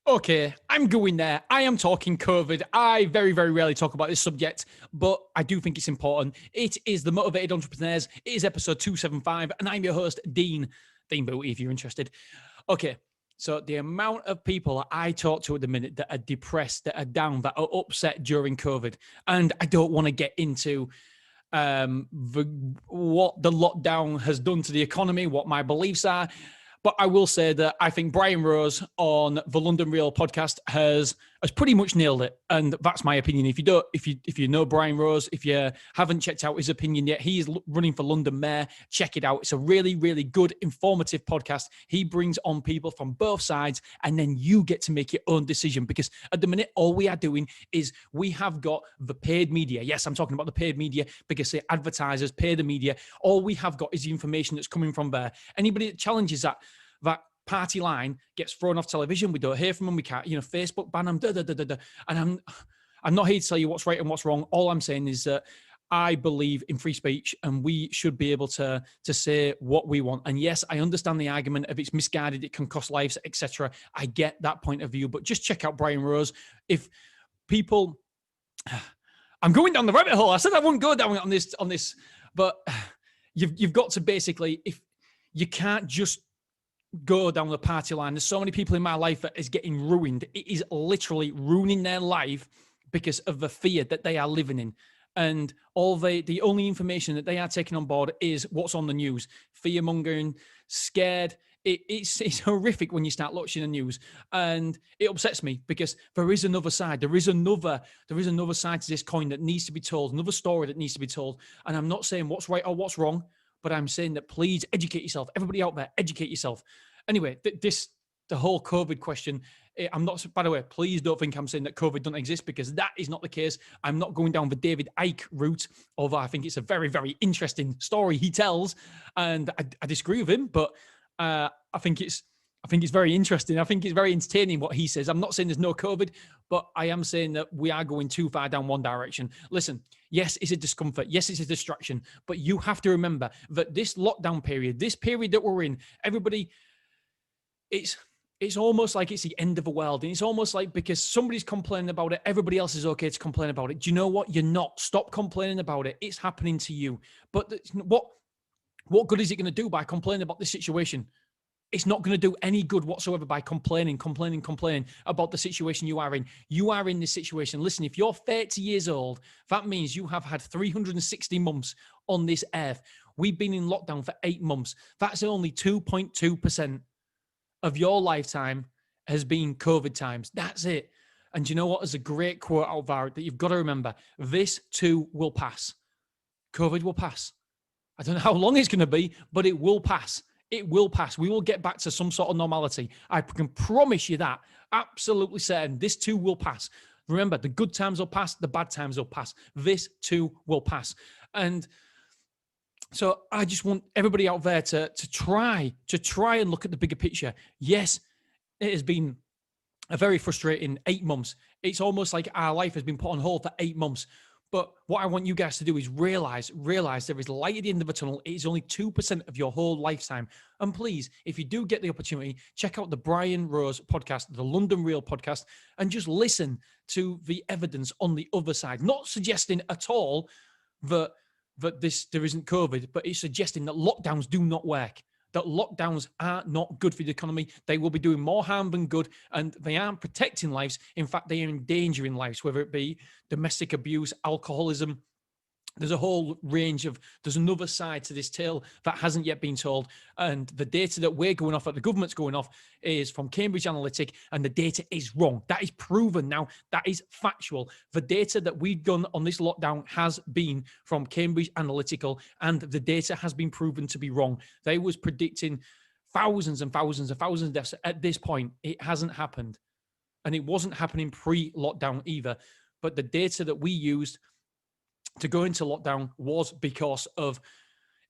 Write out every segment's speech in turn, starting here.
Okay, I'm going there. I am talking COVID. I very, very rarely talk about this subject, but I do think it's important. It is The Motivated Entrepreneurs. It is episode 275, and I'm your host, Dean Booty, if you're interested. Okay, so the amount of people I talk to at the minute that are depressed, that are down, that are upset during COVID, and I don't want to get into what the lockdown has done to the economy, what my beliefs are. But I will say that I think Brian Rose on the London Real podcast has pretty much nailed it, and that's my opinion. If you know Brian Rose, if you haven't checked out his opinion yet, he is running for London Mayor. Check it out. It's a really, really good, informative podcast. He brings on people from both sides, and then you get to make your own decision. Because at the minute, all we are doing is we have got the paid media. Yes, I'm talking about the paid media because the advertisers pay the media. All we have got is the information that's coming from there. Anybody that challenges that party line gets thrown off television. We don't hear from them. We can't, Facebook ban them. And I'm not here to tell you what's right and what's wrong. All I'm saying is that I believe in free speech, and we should be able to say what we want. And yes, I understand the argument of it's misguided, it can cost lives, etc. I get that point of view, but just check out Brian Rose. If people, I'm going down the rabbit hole. I said I wouldn't go down on this, but you've got to basically, if you can't just go down the party line. There's so many people in my life that is getting ruined. It is literally ruining their life because of the fear that they are living in. And the only information that they are taking on board is what's on the news. Fear mongering, scared. It's horrific when you start watching the news, and it upsets me because there is another side. There is another side to this coin that needs to be told. Another story that needs to be told. And I'm not saying what's right or what's wrong, but I'm saying that please educate yourself. Everybody out there, educate yourself. Anyway, the whole COVID question, I'm not, by the way, please don't think I'm saying that COVID doesn't exist, because that is not the case. I'm not going down the David Icke route, although I think it's a very, very interesting story he tells, and I disagree with him, but I think it's very interesting. I think it's very entertaining what he says. I'm not saying there's no COVID, but I am saying that we are going too far down one direction. Listen, yes, it's a discomfort. Yes, it's a distraction. But you have to remember that this lockdown period, this period that we're in, everybody, it's almost like it's the end of the world. And it's almost like because somebody's complaining about it, everybody else is okay to complain about it. Do you know what? You're not. Stop complaining about it. It's happening to you. But what good is it going to do by complaining about this situation? It's not going to do any good whatsoever by complaining about the situation you are in. You are in this situation. Listen, if you're 30 years old, that means you have had 360 months on this earth. We've been in lockdown for 8 months. That's only 2.2% of your lifetime has been COVID times. That's it. And you know what? There's a great quote out there that you've got to remember. This too will pass. COVID will pass. I don't know how long it's going to be, but it will pass. It will pass. We will get back to some sort of normality. I can promise you that. Absolutely certain. This too will pass. Remember, the good times will pass. The bad times will pass. This too will pass. And so I just want everybody out there to try and look at the bigger picture. Yes, it has been a very frustrating 8 months. It's almost like our life has been put on hold for 8 months. But what I want you guys to do is realize there is light at the end of the tunnel. It is only 2% of your whole lifetime. And please, if you do get the opportunity, check out the Brian Rose podcast, the London Real podcast, and just listen to the evidence on the other side. Not suggesting at all that there isn't COVID, but it's suggesting that lockdowns do not work. That lockdowns are not good for the economy. They will be doing more harm than good, and they aren't protecting lives. In fact, they are endangering lives, whether it be domestic abuse, alcoholism. There's a whole range there's another side to this tale that hasn't yet been told. And the data that we're going off, that the government's going off, is from Cambridge Analytica, and the data is wrong. That is proven now. That is factual. The data that we've done on this lockdown has been from Cambridge Analytica, and the data has been proven to be wrong. They was predicting thousands and thousands and thousands of deaths. At this point, it hasn't happened. And it wasn't happening pre-lockdown either. But the data that we used to go into lockdown was because of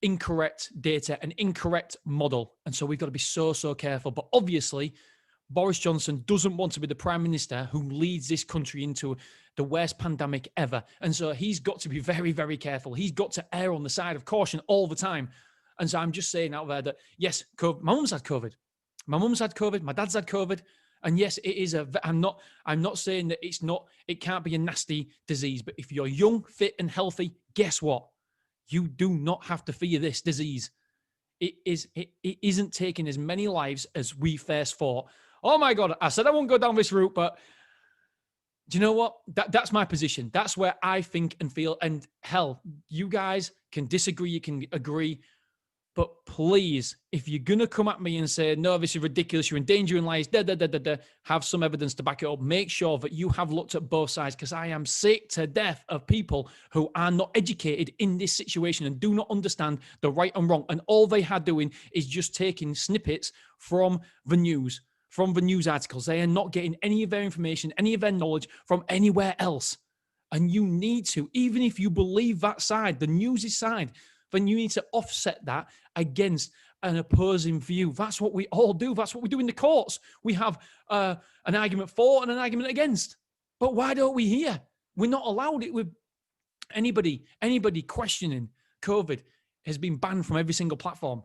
incorrect data, an incorrect model. And so we've got to be so careful. But obviously, Boris Johnson doesn't want to be the Prime Minister who leads this country into the worst pandemic ever. And so he's got to be very, very careful. He's got to err on the side of caution all the time. And so I'm just saying out there that, yes, my mum's had COVID. My mum's had COVID. My dad's had COVID. And yes, it is I'm not saying that it can't be a nasty disease, but if you're young, fit and healthy, guess what? You do not have to fear this disease. It isn't taking as many lives as we first thought. Oh my God, I said I won't go down this route, but do you know what? That's my position. That's where I think and feel. And hell, you guys can disagree, you can agree. But please, if you're going to come at me and say, no, this is ridiculous, you're endangering lives, have some evidence to back it up. Make sure that you have looked at both sides, because I am sick to death of people who are not educated in this situation and do not understand the right and wrong. And all they are doing is just taking snippets from the news articles. They are not getting any of their information, any of their knowledge from anywhere else. And you need to, even if you believe that side, the news' side, then you need to offset that against an opposing view. That's what we all do. That's what we do in the courts. We have an argument for and an argument against. But why don't we hear? We're not allowed it with anybody questioning COVID has been banned from every single platform.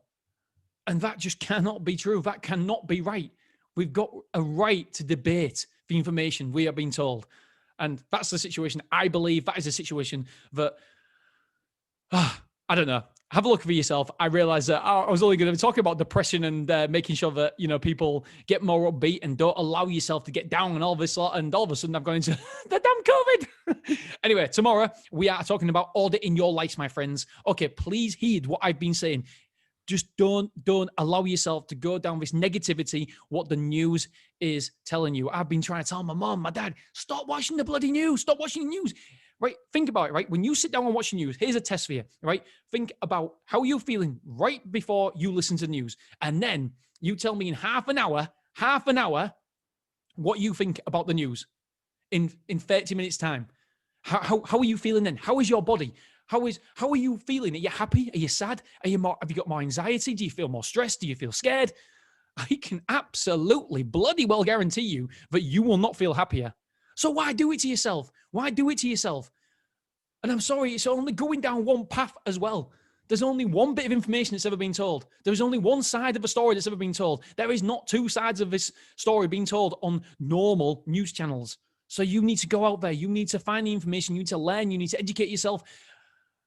And that just cannot be true. That cannot be right. We've got a right to debate the information we are being told. And that's the situation. I believe that is a situation that... I don't know. Have a look for yourself. I realized that I was only going to be talking about depression and making sure that, people get more upbeat and don't allow yourself to get down and all this lot. And all of a sudden I've gone into the damn COVID. Anyway, tomorrow we are talking about order in your lives, my friends. Okay, please heed what I've been saying. Just don't allow yourself to go down this negativity, what the news is telling you. I've been trying to tell my mom, my dad, stop watching the bloody news. Stop watching the news. Right? Think about it, right? When you sit down and watch the news, here's a test for you, right? Think about how you're feeling right before you listen to the news. And then you tell me in half an hour, what you think about the news in 30 minutes time. How are you feeling then? How is your body? How are you feeling? Are you happy? Are you sad? Have you got more anxiety? Do you feel more stressed? Do you feel scared? I can absolutely bloody well guarantee you that you will not feel happier. So why do it to yourself? Why do it to yourself? And I'm sorry, it's only going down one path as well. There's only one bit of information that's ever been told. There's only one side of a story that's ever been told. There is not two sides of this story being told on normal news channels. So you need to go out there. You need to find the information. You need to learn. You need to educate yourself.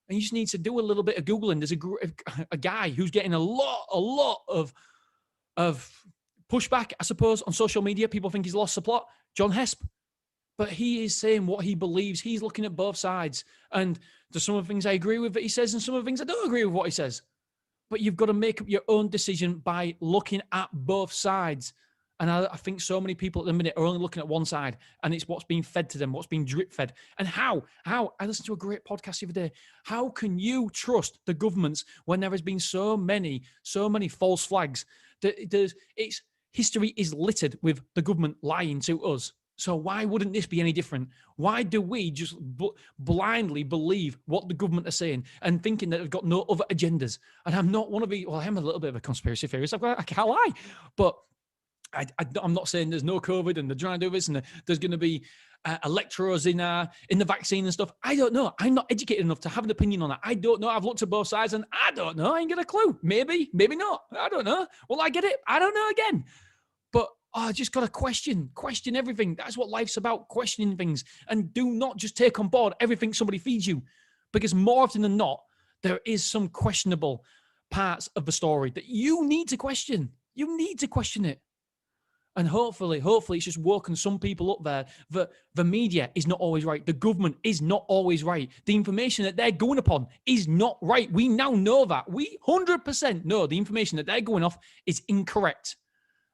And you just need to do a little bit of Googling. There's a guy who's getting a lot of pushback, I suppose, on social media. People think he's lost the plot. John Hesp. But he is saying what he believes. He's looking at both sides. And there's some of the things I agree with that he says and some of the things I don't agree with what he says. But you've got to make up your own decision by looking at both sides. And I think so many people at the minute are only looking at one side, and it's what's being fed to them, what's being drip fed. And how? I listened to a great podcast the other day. How can you trust the governments when there has been so many false flags? History is littered with the government lying to us. So why wouldn't this be any different? Why do we just blindly believe what the government are saying and thinking that they've got no other agendas? And I'm not one of the, well, I am a little bit of a conspiracy theorist. I can't lie. But I'm not saying there's no COVID and they're trying to do this and there's going to be electrodes in the vaccine and stuff. I don't know. I'm not educated enough to have an opinion on that. I don't know. I've looked at both sides and I don't know. I ain't got a clue. Maybe not. I don't know. Will I get it? I don't know again. But I just got to question everything. That's what life's about, questioning things. And do not just take on board everything somebody feeds you. Because more often than not, there is some questionable parts of the story that you need to question. You need to question it. And hopefully it's just woken some people up there that the media is not always right. The government is not always right. The information that they're going upon is not right. We now know that. We 100% know the information that they're going off is incorrect.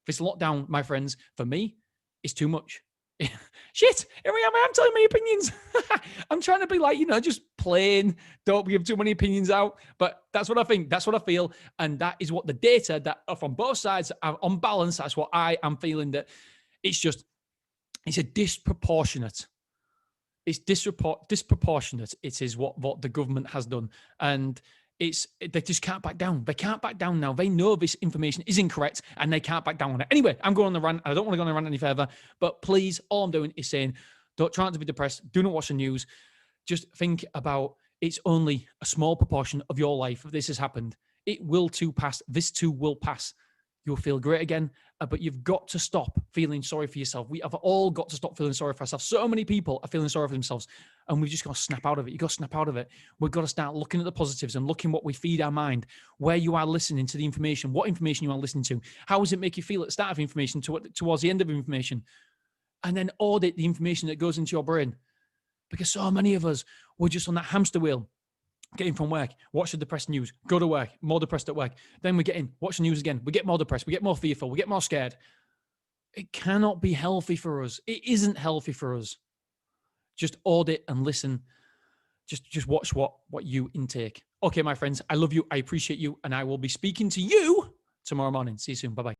This lockdown, my friends, for me, is too much. Shit, here I am. I'm telling my opinions. I'm trying to be like, just plain. Don't give too many opinions out. But that's what I think. That's what I feel. And that is what the data that are from both sides are on balance. That's what I am feeling, that it's a disproportionate. It's disproportionate. It is what the government has done. And they just can't back down. They can't back down now. They know this information is incorrect and they can't back down on it. Anyway, I'm going on the rant. I don't want to go on the rant any further, but please, all I'm doing is saying, don't try not to be depressed. Do not watch the news. Just think about, it's only a small proportion of your life that this has happened. It will too pass. This too will pass. you'll feel great again. But you've got to stop feeling sorry for yourself. We have all got to stop feeling sorry for ourselves. So many people are feeling sorry for themselves, and we've just got to snap out of it. You've got to snap out of it. We've got to start looking at the positives and looking what we feed our mind, where you are listening to the information, what information you are listening to. How does it make you feel at the start of information towards the end of information? And then audit the information that goes into your brain. Because so many of us, we're just on that hamster wheel. Getting from work, watch the depressed news, go to work, more depressed at work. Then we get in, watch the news again. We get more depressed, we get more fearful, we get more scared. It cannot be healthy for us. It isn't healthy for us. Just audit and listen. Just watch what you intake. Okay, my friends, I love you. I appreciate you. And I will be speaking to you tomorrow morning. See you soon. Bye-bye.